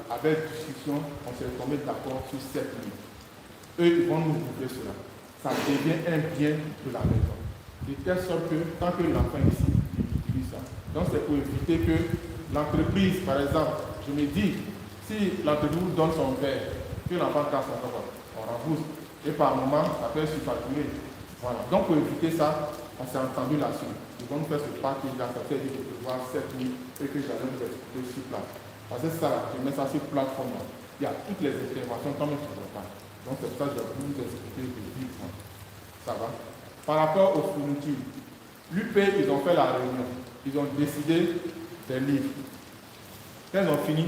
avec discussion, on s'est tombé d'accord sur 7 000. Eux, ils vont nous couvrir cela. Ça devient un bien de la maison. De telle sorte que, tant que l'enfant est ici, il utilise ça. Donc, c'est pour éviter que l'entreprise, par exemple, je me dis, si l'entreprise vous donne son verre, que l'enfant casse son verre, on rembourse. Et par moment, ça peut surfacturer. Voilà. Donc, pour éviter ça, on s'est entendu là-dessus. Ils vont nous faire ce package-là, ça fait dire que je peux voir 7 000 et que j'allais vous expliquer sur place. Parce que ça, je mets ça sur plateforme. Il y a toutes les interventions comme je ne vois pas. Donc, c'est pour ça que je vais vous expliquer de vivre. Ça va. Par rapport aux fournitures, l'UP, ils ont fait la réunion. Ils ont décidé des livres. Quand ils ont fini,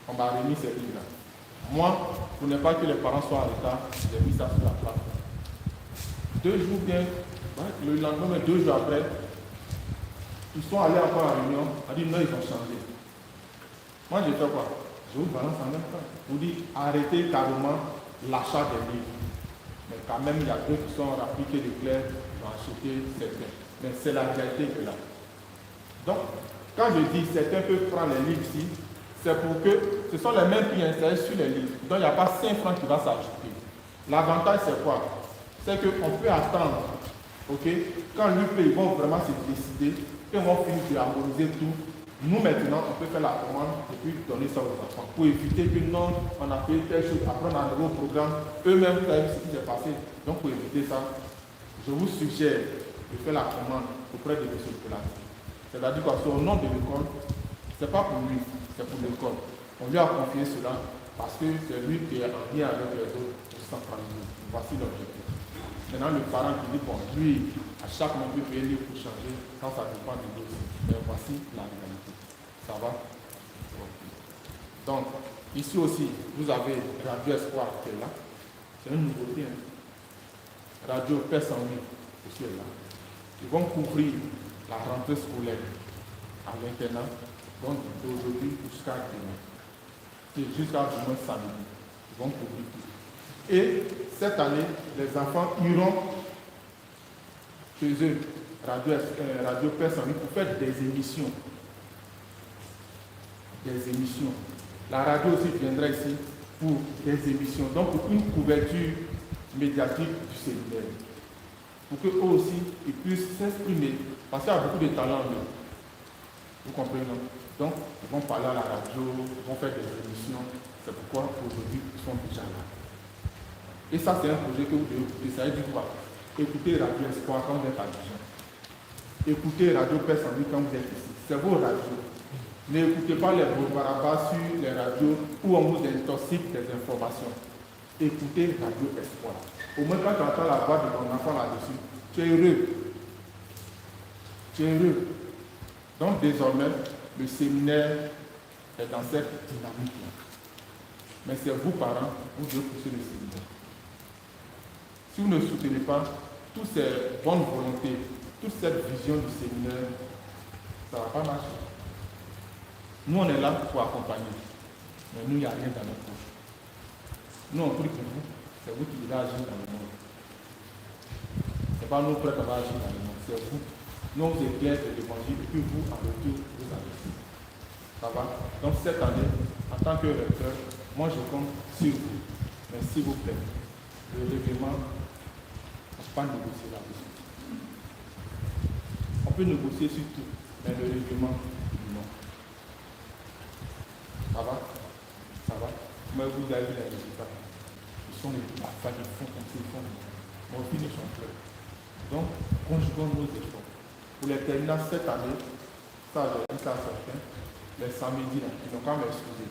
on m'a remis ces livres-là. Moi, pour ne pas que les parents soient en retard, j'ai mis ça sur la plateforme. 2 jours bien, le lendemain, 2 jours après, ils sont allés encore à la réunion, on a dit non, ils ont changé. Moi, j'ai fait quoi? Je vous balance en même temps. Je vous dis, arrêtez carrément l'achat des livres. Mais quand même, il y a d'autres qui sont rappliqués de clair, ils vont acheter certains. Mais c'est la réalité que là. Donc, quand je dis certains peuvent prendre les livres ici, c'est pour que ce sont les mêmes prix installés sur les livres. Donc, il n'y a pas 5 francs qui va s'ajouter. L'avantage, c'est quoi? C'est qu'on peut attendre, ok? Quand l'UP, ils vont vraiment se décider, ils vont finir de harmoniser tout. Nous, maintenant, on peut faire la commande et puis donner ça aux enfants. Pour éviter que non, on a fait telle chose, après on a un nouveau programme, eux-mêmes, vous savez ce qui s'est passé. Donc, pour éviter ça, je vous suggère de faire la commande auprès de M. Poulard. C'est-à-dire qu'au nom de l'école, ce n'est pas pour lui, c'est pour l'école. On lui a confié cela parce que c'est lui qui est en lien avec les autres pour centraliser. Voici l'objectif. Maintenant, le parent qui dit, bon, lui, à chaque moment, il peut payer pour changer quand ça dépend de l'autre. Mais voici la réalité. Ça va? Donc, ici aussi, vous avez Radio Espoir qui est là. C'est une nouveauté. Hein? Radio Paix sans vie aussi est là. Ils vont couvrir la rentrée scolaire à l'internat, donc d'aujourd'hui jusqu'à demain. Et jusqu'à demain samedi. Ils vont couvrir tout. Et cette année, les enfants iront chez eux, Radio Paix sans vie, pour faire des émissions. Des émissions. La radio aussi viendra ici pour des émissions, donc pour une couverture médiatique du séminaire. Pour qu'eux aussi, ils puissent s'exprimer, parce qu'il y a beaucoup de talents là. Vous comprenez, non? Donc, ils vont parler à la radio, ils vont faire des émissions. C'est pourquoi aujourd'hui, ils sont déjà là. Et ça, c'est un projet que vous devez écouter. Ça veut dire quoi? Écoutez Radio Espoir quand vous êtes à Dijon. Écoutez Radio Paix sans vie quand vous êtes ici. C'est vos radios. N'écoutez pas les barabas sur les radios où on vous intoxique des informations. Écoutez Radio Espoir. Au moins, quand tu entends la voix de ton enfant là-dessus, tu es heureux. Tu es heureux. Donc, désormais, le séminaire est dans cette dynamique-là. Mais c'est vous, parents, vous devez pousser le séminaire. Si vous ne soutenez pas toutes ces bonnes volontés, toute cette vision du séminaire, ça ne va pas marcher. Nous, on est là pour accompagner. Mais nous, il n'y a rien dans notre poche. Nous, on prie pour vous. C'est vous qui devez agir dans le monde. Ce n'est pas nous prêts qui va agir dans le monde. C'est vous. Nous, vous éclairez de l'évangile et puis vous, en retour, vous avez. Ça va? Donc, cette année, en tant que recteur, moi, je compte sur vous. Mais s'il vous plaît, le règlement, on ne peut pas négocier là-dessus. On peut négocier sur tout, mais le règlement, non. Ça va? Ça va? Mais vous avez vu les résultats. Ils sont les enfants qui font comme s'ils font. Mais au final, ils sont prêts. Donc, conjuguons nos efforts. Pour les terminants cette année, ça, j'ai dit ça à certains, les samedis, là, ils n'ont qu'à m'excuser.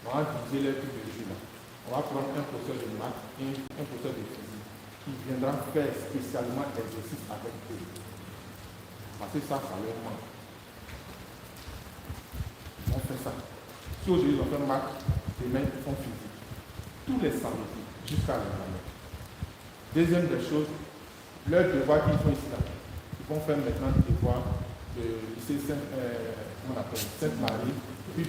On va diviser les trucs de là. On va prendre un professeur de maths et un professeur de physique qui viendra faire spécialement l'exercice avec eux. Parce que ça leur manque. Ils vont faire ça. Si aujourd'hui ils ont fait maths, demain ils font physique. Tous les samedis, jusqu'à l'examen. Deuxième des choses, leurs devoirs qu'ils font ici là. Ils vont faire maintenant des devoirs de lycée Sainte-Marie, puis